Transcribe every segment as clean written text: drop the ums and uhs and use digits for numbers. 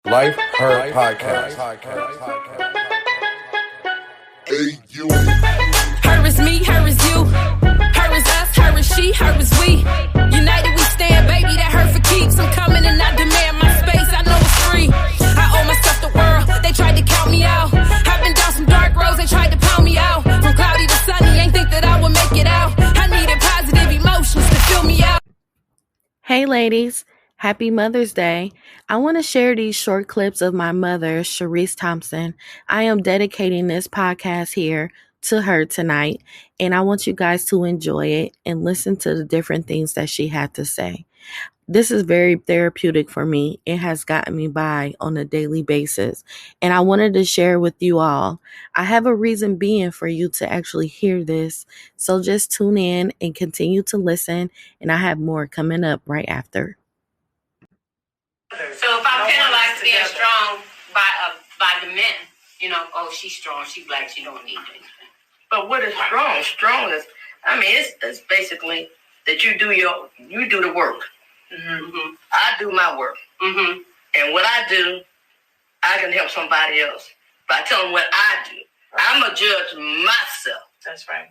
Life Her Podcast. Hey, you. Her is me, her is you. Her is us, her is she, her is we. United we stand, baby, that hurt for keeps. I'm coming and I demand my space, I know it's free. I owe myself the world, they tried to count me out. I've been down some dark roads, they tried to pound me out. From cloudy to sunny, ain't think that I would make it out. I needed positive emotions to fill me out. Hey ladies, happy Mother's Day. I want to share these short clips of my mother, Sherice Thompson. I am dedicating this podcast here to her tonight, and I want you guys to enjoy it and listen to the different things that she had to say. This is very therapeutic for me. It has gotten me by on a daily basis, and I wanted to share with you all. I have a reason being for you to actually hear this, so just tune in and continue to listen, and I have more coming up right after. So if I penalize being strong by the men, you know, oh, she's strong, she black, she don't need anything. But what is strong? Strong is, I mean, it's basically that you do the work. Mm-hmm. I do my work. Mm-hmm. And what I do, I can help somebody else by telling what I do. Right. I'm going to judge myself. That's right.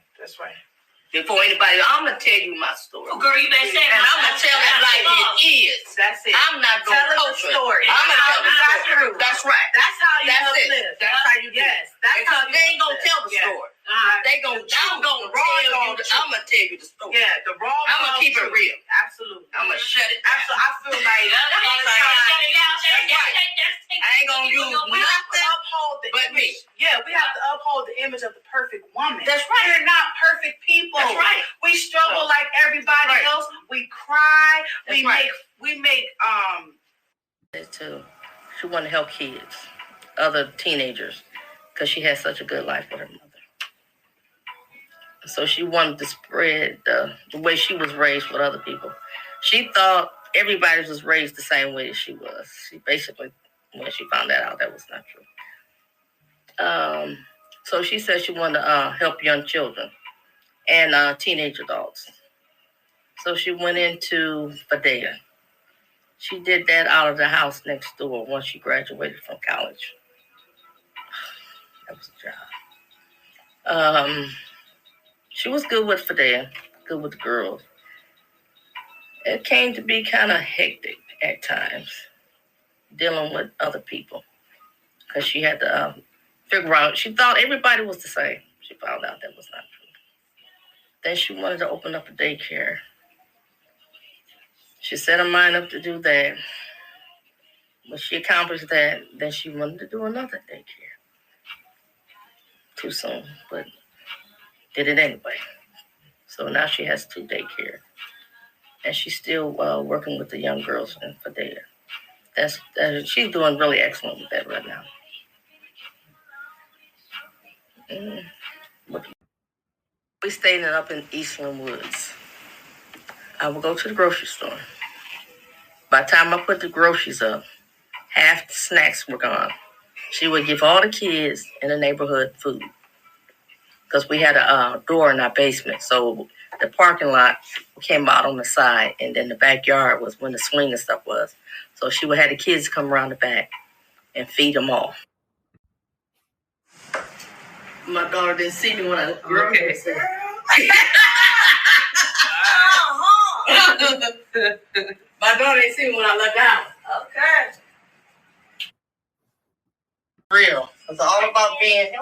Before anybody, I'm going to tell you my story. Oh, girl, you better say it. And I'm going to tell it like it is. That's it. I'm not going to coach it. I'm going to tell the story. That's right. That's how you live. That's how you do it. Because they ain't going to tell the story. They I'm gonna tell you the story. Yeah, the raw. I'm gonna keep it real. Absolutely. I'm gonna shut it down. I feel like I ain't gonna use nothing but me. Yeah, we have to uphold the image of the perfect woman. That's right. We're not perfect people. That's right. We struggle like everybody else. We cry. We make too. She wanted to help kids, other teenagers, because she had such a good life with her mother. So she wanted to spread the way she was raised with other people. She thought everybody was raised the same way as she was. She basically, when she found that out, that was not true. So she said she wanted to help young children and teenage adults. So she went into Fadea. She did that out of the house next door once she graduated from college. That was a job. She was good with Fadea, good with the girls. It came to be kind of hectic at times, dealing with other people, because she had to figure out, she thought everybody was the same. She found out that was not true. Then she wanted to open up a daycare. She set her mind up to do that. When she accomplished that, then she wanted to do another daycare. Too soon, but did it anyway. So now she has 2 daycare. And she's still working with the young girls in Fadea. She's doing really excellent with that right now. We stayed up in Eastland Woods. I would go to the grocery store. By the time I put the groceries up, half the snacks were gone. She would give all the kids in the neighborhood food, because we had a door in our basement. So the parking lot came out on the side, and then the backyard was when the swing and stuff was. So she would have the kids come around the back and feed them all. My daughter didn't see me when I looked at her. My daughter didn't see me when I looked down. Okay. Real. It's all about being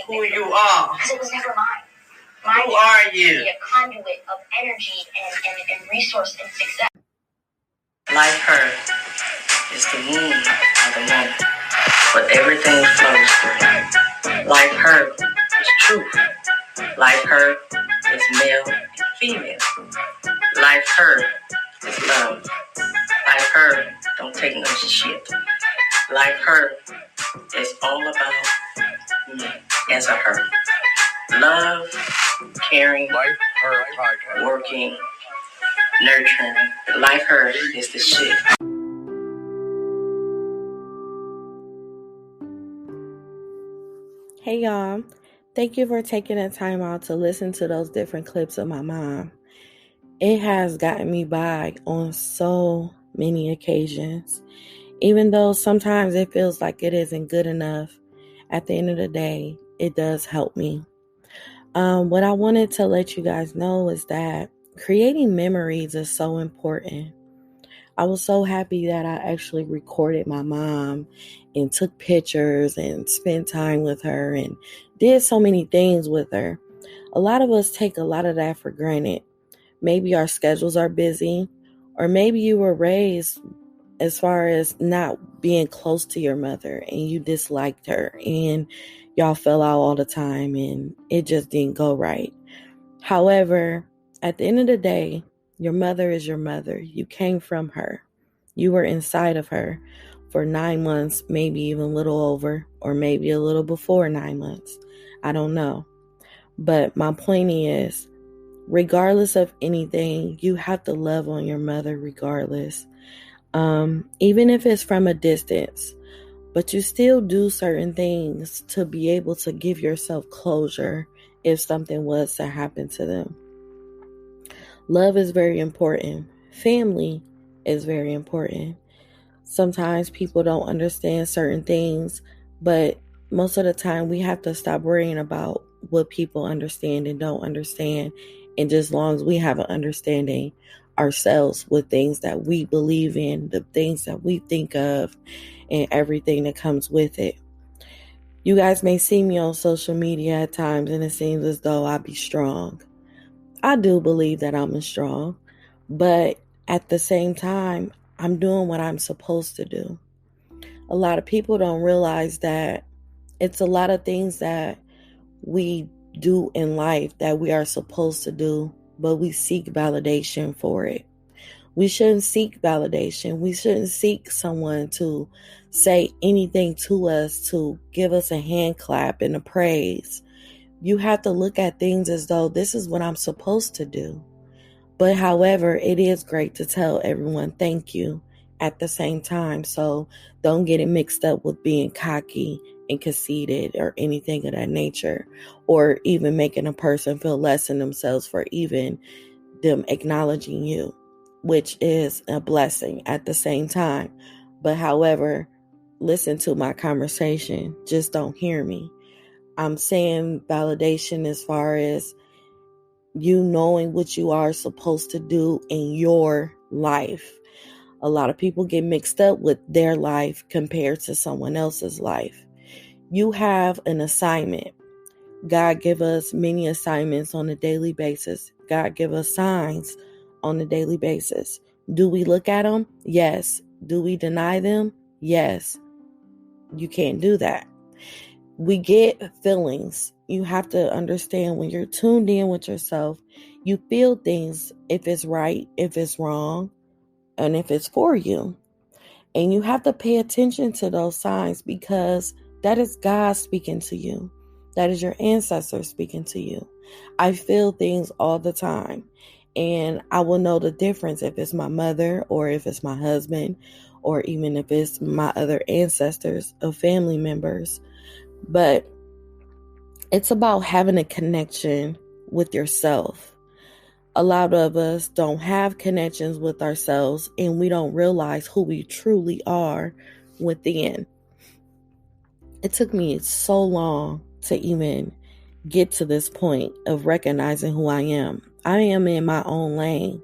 who you are. Because it was never mine. Who are you? Be a conduit of energy and resource and success. Like her is the womb of the woman, but everything flows through. Like her is truth. Like her is male and female. Like her is love. Like her don't take no shit. Like her is all about me as a her. Love, caring, Life Her Podcast. working, nurturing. Like her is the shit. Hey y'all, thank you for taking the time out to listen to those different clips of my mom. It has gotten me by on so many occasions. Even though sometimes it feels like it isn't good enough, at the end of the day, it does help me. What I wanted to let you guys know is that creating memories is so important. I was so happy that I actually recorded my mom and took pictures and spent time with her and did so many things with her. A lot of us take a lot of that for granted. Maybe our schedules are busy, or maybe you were raised as far as not being close to your mother and you disliked her and y'all fell out all the time and it just didn't go right. However, at the end of the day, your mother is your mother. You came from her. You were inside of her for 9 months, maybe even a little over, or maybe a little before 9 months. I don't know. But my point is, regardless of anything, you have to love on your mother regardless. Even if it's from a distance, but you still do certain things to be able to give yourself closure if something was to happen to them. Love is very important. Family is very important. Sometimes people don't understand certain things, but most of the time we have to stop worrying about what people understand and don't understand. And just as long as we have an understanding ourselves with things that we believe in, the things that we think of, and everything that comes with it. You guys may see me on social media at times and it seems as though I be strong. I do believe that I'm strong, but at the same time, I'm doing what I'm supposed to do. A lot of people don't realize that it's a lot of things that we do in life that we are supposed to do, but we seek validation for it. We shouldn't seek validation. We shouldn't seek someone to say anything to us, to give us a hand clap and a praise. You have to look at things as though this is what I'm supposed to do. But however, it is great to tell everyone thank you at the same time. So don't get it mixed up with being cocky and conceited or anything of that nature, or even making a person feel less than themselves for even them acknowledging you, which is a blessing at the same time. But however, listen to my conversation. Just don't hear me. I'm saying validation as far as you knowing what you are supposed to do in your life. A lot of people get mixed up with their life compared to someone else's life. You have an assignment. God give us many assignments on a daily basis. God give us signs on a daily basis. Do we look at them? Yes. Do we deny them? Yes. You can't do that. We get feelings. You have to understand when you're tuned in with yourself, you feel things if it's right, if it's wrong, and if it's for you. And you have to pay attention to those signs because that is God speaking to you. That is your ancestors speaking to you. I feel things all the time. And I will know the difference if it's my mother or if it's my husband or even if it's my other ancestors or family members. But it's about having a connection with yourself. A lot of us don't have connections with ourselves and we don't realize who we truly are within. It took me so long to even get to this point of recognizing who I am. I am in my own lane.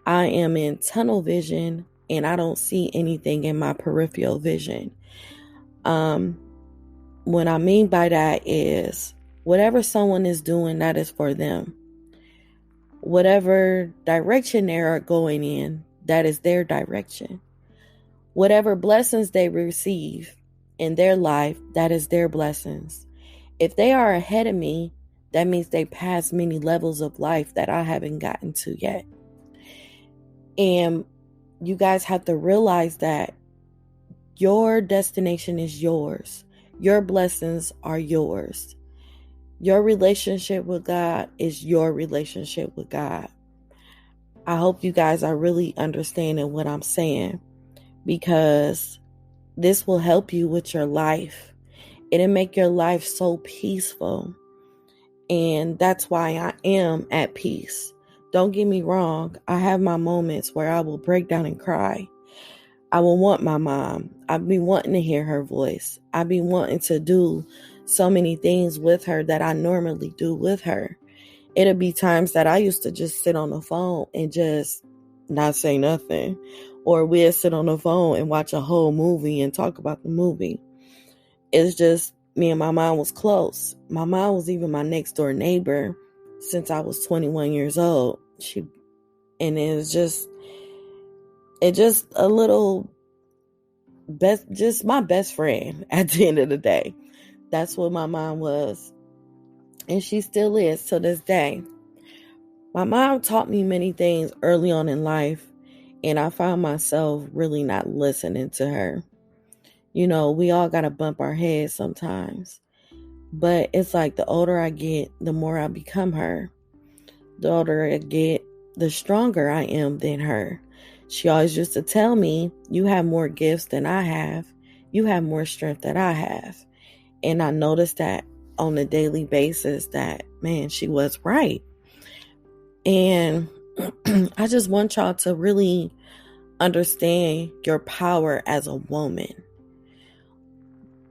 I am in tunnel vision and I don't see anything in my peripheral vision. What I mean by that is whatever someone is doing, that is for them. Whatever direction they are going in, that is their direction. Whatever blessings they receive in their life, that is their blessings. If they are ahead of me, that means they passed many levels of life that I haven't gotten to yet. And you guys have to realize that your destination is yours. Your blessings are yours. Your relationship with God is your relationship with God. I hope you guys are really understanding what I'm saying, because this will help you with your life. It'll make your life so peaceful. And that's why I am at peace. Don't get me wrong. I have my moments where I will break down and cry. I will want my mom. I've been wanting to hear her voice. I've been wanting to do so many things with her that I normally do with her. It'll be times that I used to just sit on the phone and just not say nothing. Or we'll sit on the phone and watch a whole movie and talk about the movie. It's just me and my mom was close. My mom was even my next door neighbor since I was 21 years old. It's just a little just my best friend at the end of the day. That's what my mom was. And she still is to this day. My mom taught me many things early on in life, and I found myself really not listening to her. You know, we all got to bump our heads sometimes. But it's like the older I get, the more I become her. The older I get, the stronger I am than her. She always used to tell me, you have more gifts than I have. You have more strength than I have. And I noticed that on a daily basis that, man, she was right. And I just want y'all to really understand your power as a woman.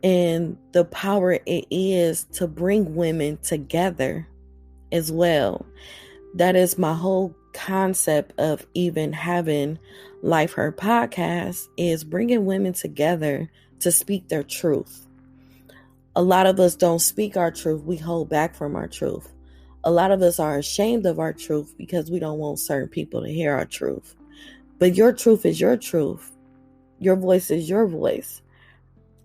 And the power it is to bring women together as well. That is my whole concept of even having Life Her podcast, is bringing women together to speak their truth. A lot of us don't speak our truth. We hold back from our truth. A lot of us are ashamed of our truth because we don't want certain people to hear our truth. But your truth is your truth. Your voice is your voice.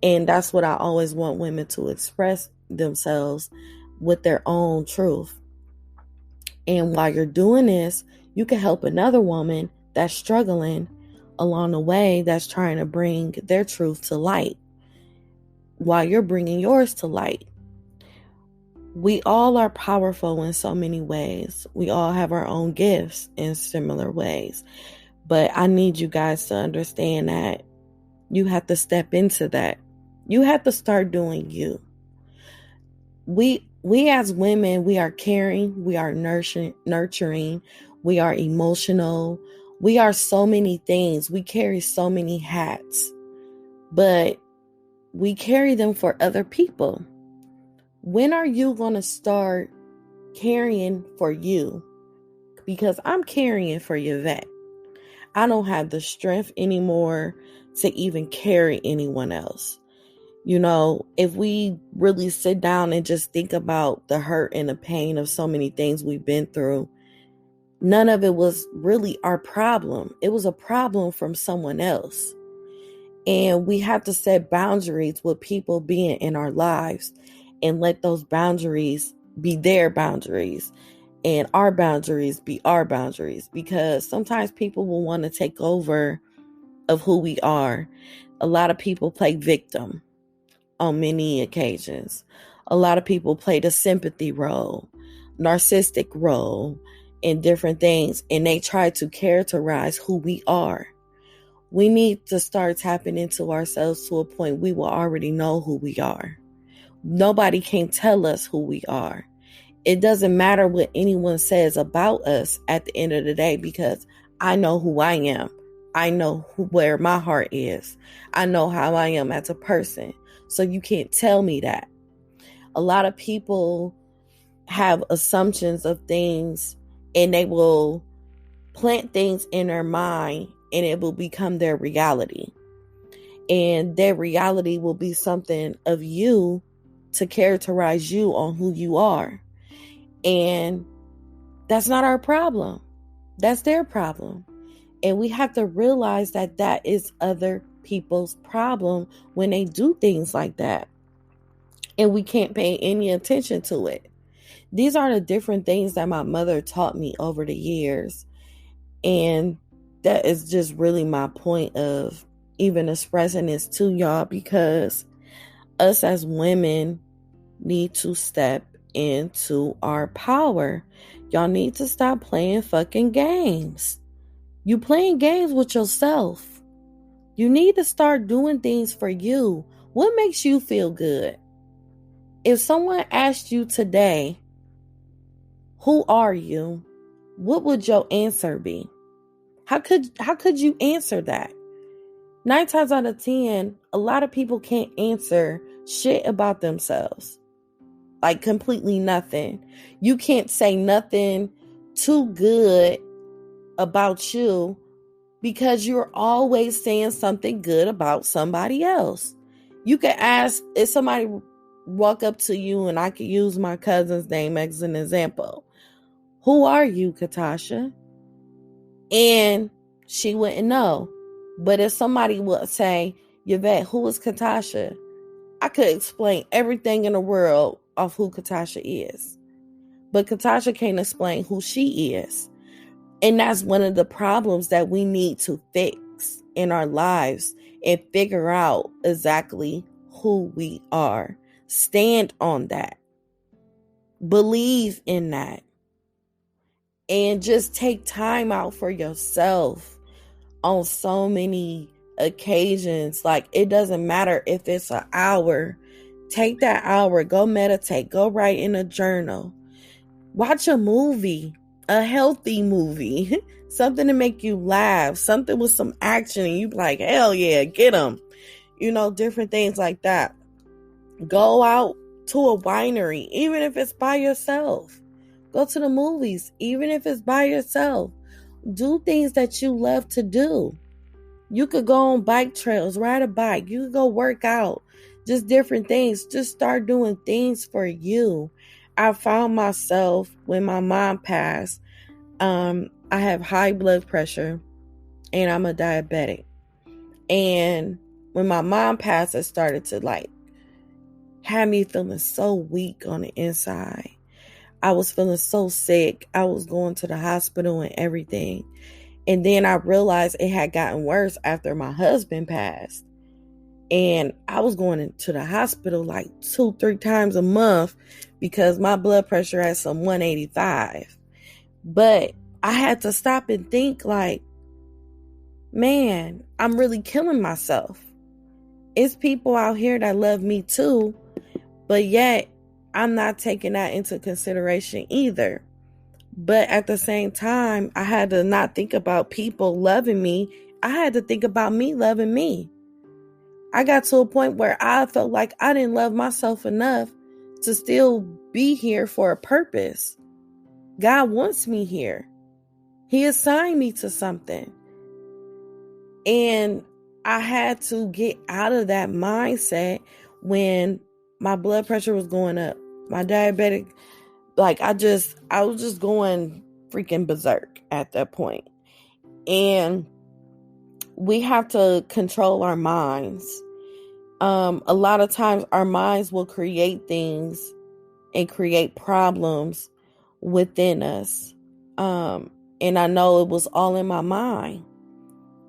And that's what I always want women to express themselves with their own truth. And while you're doing this, you can help another woman that's struggling along the way, that's trying to bring their truth to light while you're bringing yours to light. We all are powerful in so many ways. We all have our own gifts in similar ways. But I need you guys to understand that you have to step into that. You have to start doing you. We as women, we are caring, we are nurturing, we are emotional, we are so many things. We carry so many hats, but we carry them for other people. When are you going to start carrying for you? Because I'm carrying for Yvette. I don't have the strength anymore to even carry anyone else. You know, if we really sit down and just think about the hurt and the pain of so many things we've been through, none of it was really our problem. It was a problem from someone else. And we have to set boundaries with people being in our lives and let those boundaries be their boundaries and our boundaries be our boundaries, because sometimes people will want to take over of who we are. A lot of people play victim on many occasions. A lot of people play the sympathy role, narcissistic role, and different things, and they try to characterize who we are. We need to start tapping into ourselves to a point we will already know who we are. Nobody can tell us who we are. It doesn't matter what anyone says about us at the end of the day, because I know who I am. I know where my heart is. I know how I am as a person. So you can't tell me that. A lot of people have assumptions of things, and they will plant things in their mind, and it will become their reality. And their reality will be something of you to characterize you on who you are. And that's not our problem. That's their problem. And we have to realize that that is other people's problem when they do things like that. And we can't pay any attention to it. These are the different things that my mother taught me over the years. And that is just really my point of even expressing this to y'all, because us as women need to step into our power. Y'all need to stop playing fucking games. You playing games with yourself. You need to start doing things for you. What makes you feel good? If someone asked you today, who are you? What would your answer be? How could you answer that? 9 times out of 10, a lot of people can't answer shit about themselves. Like completely nothing. You can't say nothing too good about you because you're always saying something good about somebody else. You can ask if somebody walk up to you, and I could use my cousin's name as an example. Who are you, Katasha? And she wouldn't know. But if somebody would say, Yvette, who is Katasha? I could explain everything in the world of who Katasha is. But Katasha can't explain who she is. And that's one of the problems that we need to fix in our lives and figure out exactly who we are. Stand on that. Believe in that. And just take time out for yourself on so many occasions. Like, it doesn't matter if it's an hour. Take that hour. Go meditate. Go write in a journal. Watch a movie. A healthy movie. Something to make you laugh. Something with some action. And you be like, hell yeah, get them. You know, different things like that. Go out to a winery. Even if it's by yourself. Go to the movies. Even if it's by yourself. Do things that you love to do. You could go on bike trails. Ride a bike. You could go work out. Just different things. Just start doing things for you. I found myself when my mom passed, I have high blood pressure and I'm a diabetic. And when my mom passed, it started to like have me feeling so weak on the inside. I was feeling so sick. I was going to the hospital and everything. And then I realized it had gotten worse after my husband passed. And I was going into the hospital like 2-3 times a month because my blood pressure had some 185. But I had to stop and think like, man, I'm really killing myself. It's people out here that love me too, but yet I'm not taking that into consideration either. But at the same time, I had to not think about people loving me. I had to think about me loving me. I got to a point where I felt like I didn't love myself enough to still be here for a purpose. God wants me here. He assigned me to something. And I had to get out of that mindset when my blood pressure was going up. My diabetic, like I was just going freaking berserk at that point. And we have to control our minds. A lot of times our minds will create things and create problems within us. And I know it was all in my mind.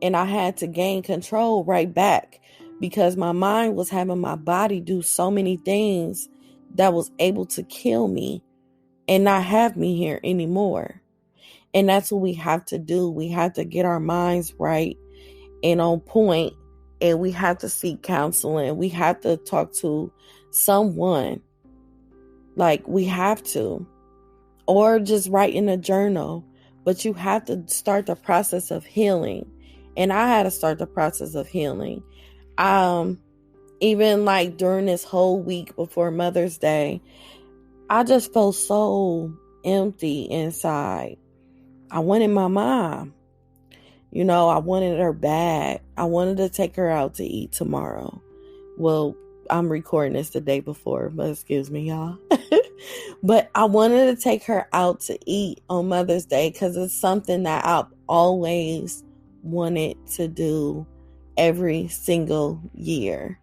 And I had to gain control right back because my mind was having my body do so many things that was able to kill me and not have me here anymore. And that's what we have to do. We have to get our minds right and on point, and we have to seek counseling. We have to talk to someone. Like, we have to. Or just write in a journal. But you have to start the process of healing. And I had to start the process of healing. Even like during this whole week before Mother's Day, I just felt so empty inside. I wanted my mom. You know, I wanted her bad. I wanted to take her out to eat tomorrow. Well, I'm recording this the day before, but excuse me, y'all. But I wanted to take her out to eat on Mother's Day because it's something that I've always wanted to do every single year.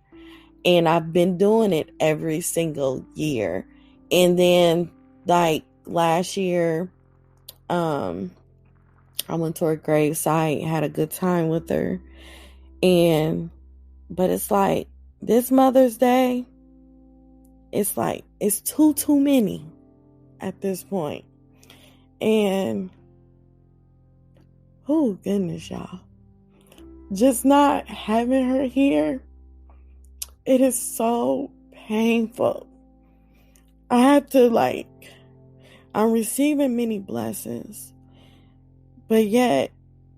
And I've been doing it every single year. And then like last year, I went to her gravesite, had a good time with her. But it's like this Mother's Day, it's like, it's too many at this point. And, oh goodness, y'all. Just not having her here, it is so painful. I have to I'm receiving many blessings, but yet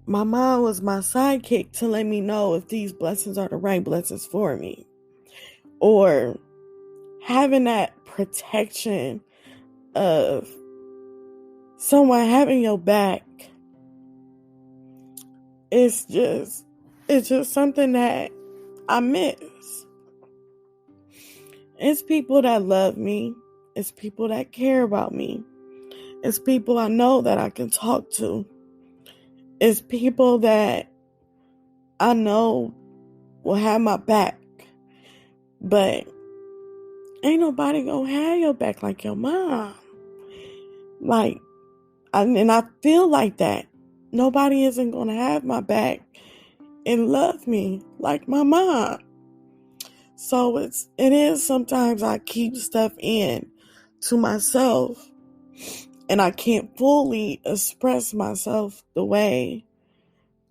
my mom was my sidekick to let me know if these blessings are the right blessings for me. Or having that protection of someone having your back. It's just something that I miss. It's people that love me. It's people that care about me. It's people I know that I can talk to. It's people that I know will have my back. But ain't nobody gonna have your back like your mom. And I feel like that. Nobody isn't gonna have my back and love me like my mom. So it is sometimes I keep stuff in to myself and I can't fully express myself the way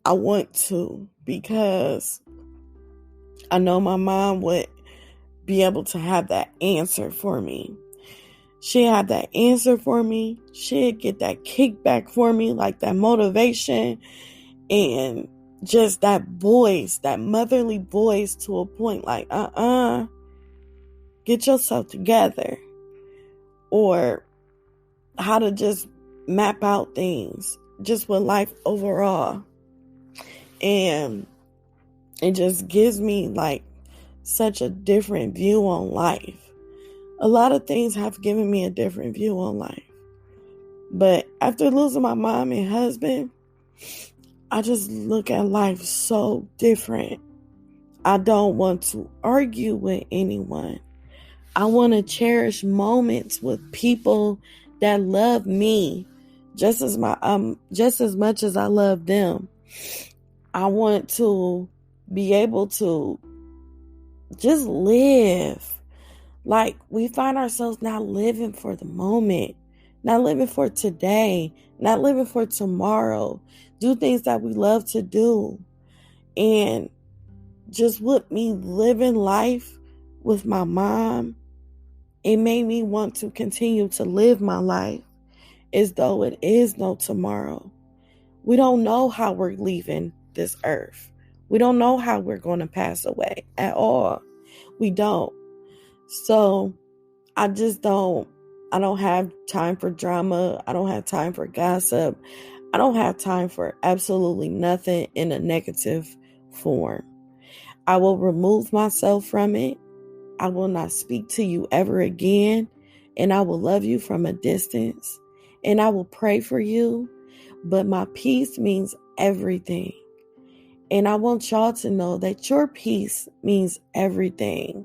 I want to, because I know my mom would be able to have that answer for me. She'd have that answer for me. She'd get that kickback for me, like that motivation and just that voice, that motherly voice to a point, like, get yourself together. Or how to just map out things, just with life overall. And it just gives me like such a different view on life. A lot of things have given me a different view on life. But after losing my mom and husband, I just look at life so different. I don't want to argue with anyone. I want to cherish moments with people that love me just as much as I love them. I want to be able to just live. Like, we find ourselves not living for the moment, not living for today, not living for tomorrow. Do things that we love to do. And just with me living life with my mom, it made me want to continue to live my life as though it is no tomorrow. We don't know how we're leaving this earth. We don't know how we're going to pass away at all. We don't. So I don't have time for drama. I don't have time for gossip. I don't have time for absolutely nothing in a negative form. I will remove myself from it. I will not speak to you ever again. And I will love you from a distance. And I will pray for you. But my peace means everything. And I want y'all to know that your peace means everything.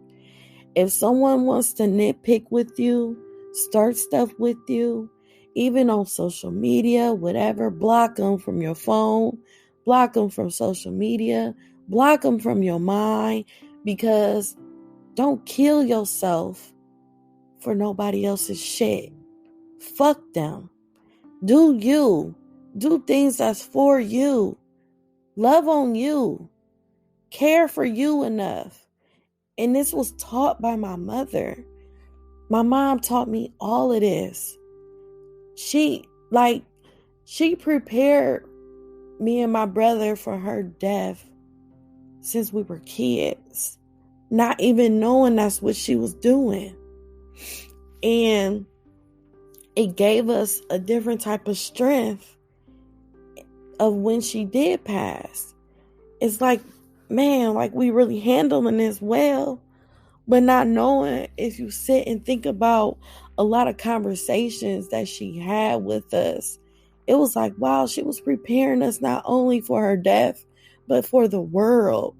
If someone wants to nitpick with you, start stuff with you, even on social media, whatever, block them from your phone, block them from social media, block them from your mind, because don't kill yourself for nobody else's shit. Fuck them. Do you. Do things that's for you. Love on you. Care for you enough. And this was taught by my mother. My mom taught me all of this. She prepared me and my brother for her death since we were kids, not even knowing that's what she was doing. And it gave us a different type of strength of when she did pass. It's like, man, like we really handling this well, but not knowing, if you sit and think about a lot of conversations that she had with us, it was like, wow, she was preparing us not only for her death, but for the world.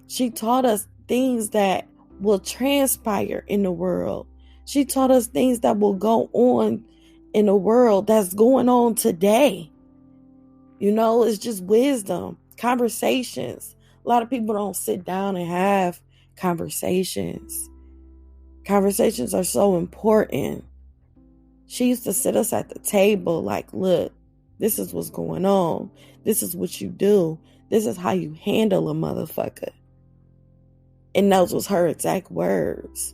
She taught us things that will transpire in the world. She taught us things that will go on in the world that's going on today. You know, it's just wisdom, conversations. A lot of people don't sit down and have conversations. Conversations are so important. She used to sit us at the table like, look, this is what's going on. This is what you do. This is how you handle a motherfucker. And those was her exact words.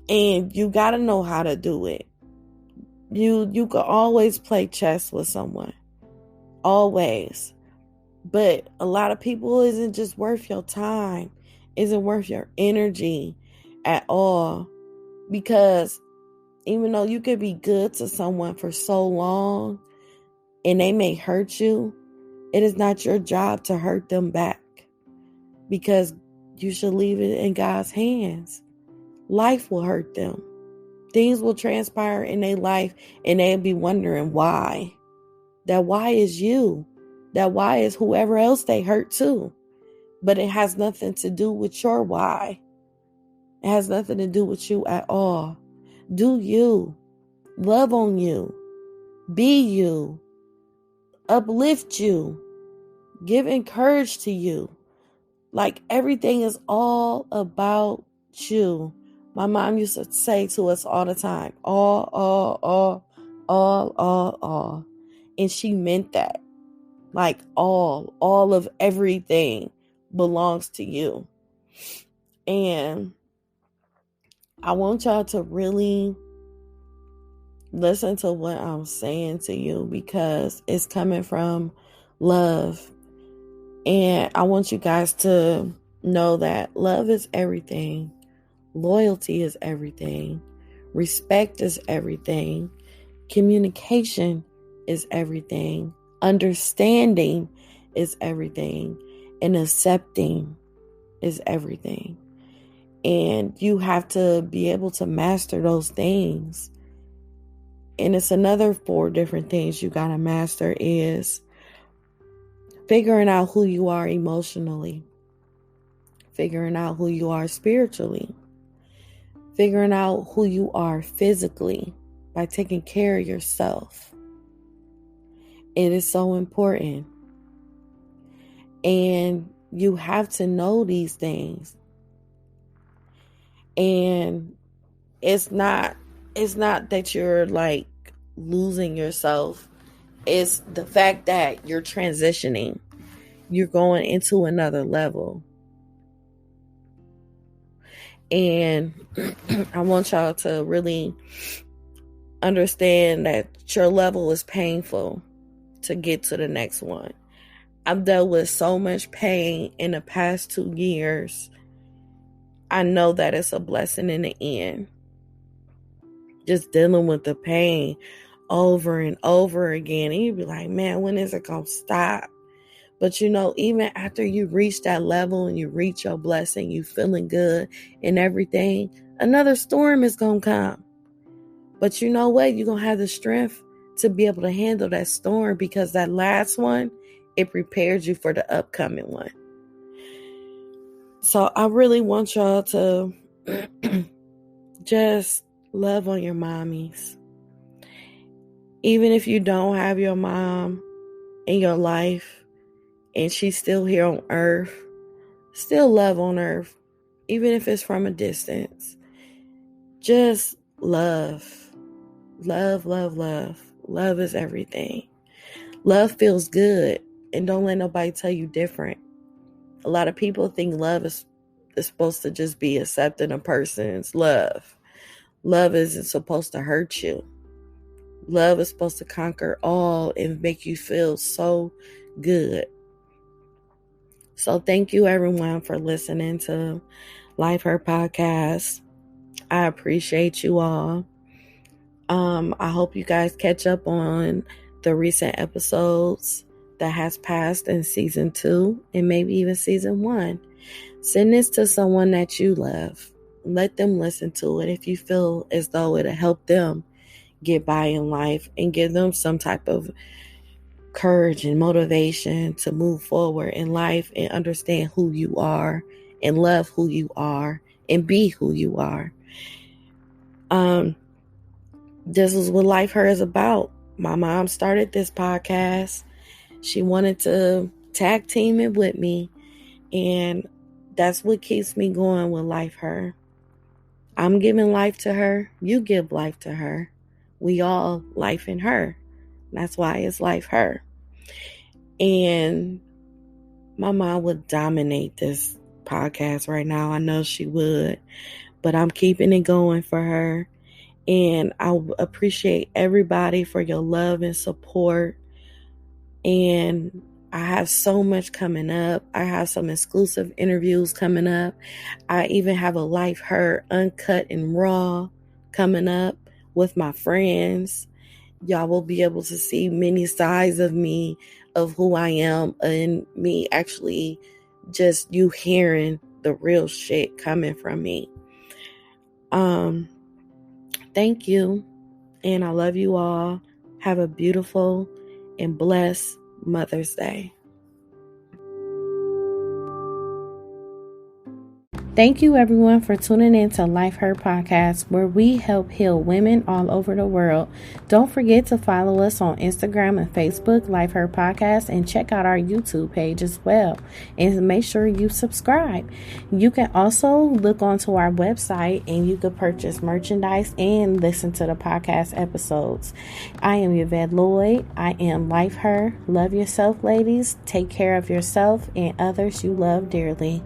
And you got to know how to do it. You could always play chess with someone. always. But a lot of people isn't just worth your time, isn't worth your energy at all. Because even though you could be good to someone for so long and they may hurt you, it is not your job to hurt them back, because you should leave it in God's hands. Life will hurt them. Things will transpire in their life and they'll be wondering why. That why is you. That why is whoever else they hurt too. But it has nothing to do with your why. It has nothing to do with you at all. Do you. Love on you. Be you. Uplift you. Give encouragement to you. Like, everything is all about you. My mom used to say to us all the time, all. And she meant that. Like, all of everything belongs to you. And I want y'all to really listen to what I'm saying to you, because it's coming from love. And I want you guys to know that love is everything. Loyalty is everything. Respect is everything. Communication is everything. Understanding is everything. And accepting is everything. And you have to be able to master those things. And it's another 4 different things you got to master is figuring out who you are emotionally, figuring out who you are spiritually, figuring out who you are physically by taking care of yourself. It is so important. And you have to know these things. And it's not that you're like losing yourself. It's the fact that you're transitioning. You're going into another level. And I want y'all to really understand that your level is painful to get to the next one. I've dealt with so much pain in the past 2 years. I know that it's a blessing in the end. Just dealing with the pain over and over again. And you'd be like, man, when is it going to stop? But even after you reach that level and you reach your blessing, you feeling good and everything, another storm is going to come. But you know what? You're going to have the strength to be able to handle that storm, because that last one, it prepares you for the upcoming one. So I really want y'all to just love on your mommies. Even if you don't have your mom in your life and she's still here on earth, still love on earth, even if it's from a distance. Just love. Love, love, love. Love is everything. Love feels good, and don't let nobody tell you different. A lot of people think love is supposed to just be accepting a person's love. Love isn't supposed to hurt you. Love is supposed to conquer all and make you feel so good. So thank you everyone for listening to Life Her Podcast. I appreciate you all. I hope you guys catch up on the recent episodes that has passed in season 2 and maybe even season 1. Send this to someone that you love. Let them listen to it if you feel as though it'll help them get by in life and give them some type of courage and motivation to move forward in life and understand who you are and love who you are and be who you are. This is what Life Her is about. My mom started this podcast. She wanted to tag team it with me, and that's what keeps me going with Life Her. I'm giving life to her. You give life to her. We all life in her. That's why it's Life Her. And my mom would dominate this podcast right now. I know she would, but I'm keeping it going for her. And I appreciate everybody for your love and support. And I have so much coming up. I have some exclusive interviews coming up. I even have a Life Her Uncut and Raw coming up with my friends. Y'all will be able to see many sides of me, of who I am, and me actually just you hearing the real shit coming from me. Thank you. And I love you all. Have a beautiful and blessed Mother's Day. Thank you, everyone, for tuning in to Life Her Podcast, where we help heal women all over the world. Don't forget to follow us on Instagram and Facebook, Life Her Podcast, and check out our YouTube page as well. And make sure you subscribe. You can also look onto our website and you can purchase merchandise and listen to the podcast episodes. I am Yvette Lloyd. I am Life Her. Love yourself, ladies. Take care of yourself and others you love dearly.